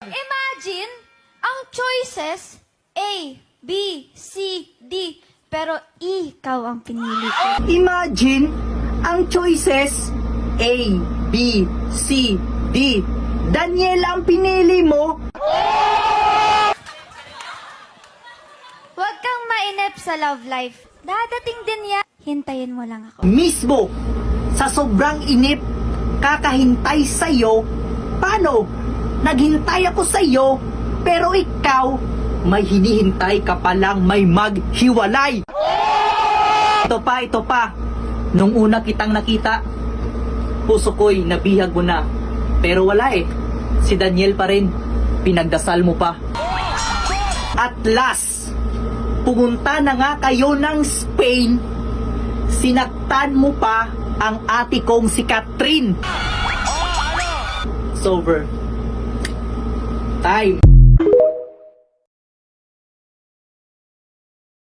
Imagine, ang choices, A, B, C, D, pero ikaw ang pinili ko. Imagine, ang choices A, B, C, D. Daniel ang pinili mo. Huwag kang mainip sa love life. Dadating din yan. Hintayin mo lang ako. Mismo, sa sobrang inip, kakahintay sa'yo. Paano? Naghintay ako sa'yo, pero ikaw, may hinihintay ka palang may maghiwalay. Ito pa. Nung una kitang nakita, puso ko'y nabihag mo na. Pero wala eh. Si Daniel pa rin. Pinagdasal mo pa. At last, pumunta na nga kayo ng Spain. Sinaktan mo pa ang ate kong si Catherine. It's over. Time.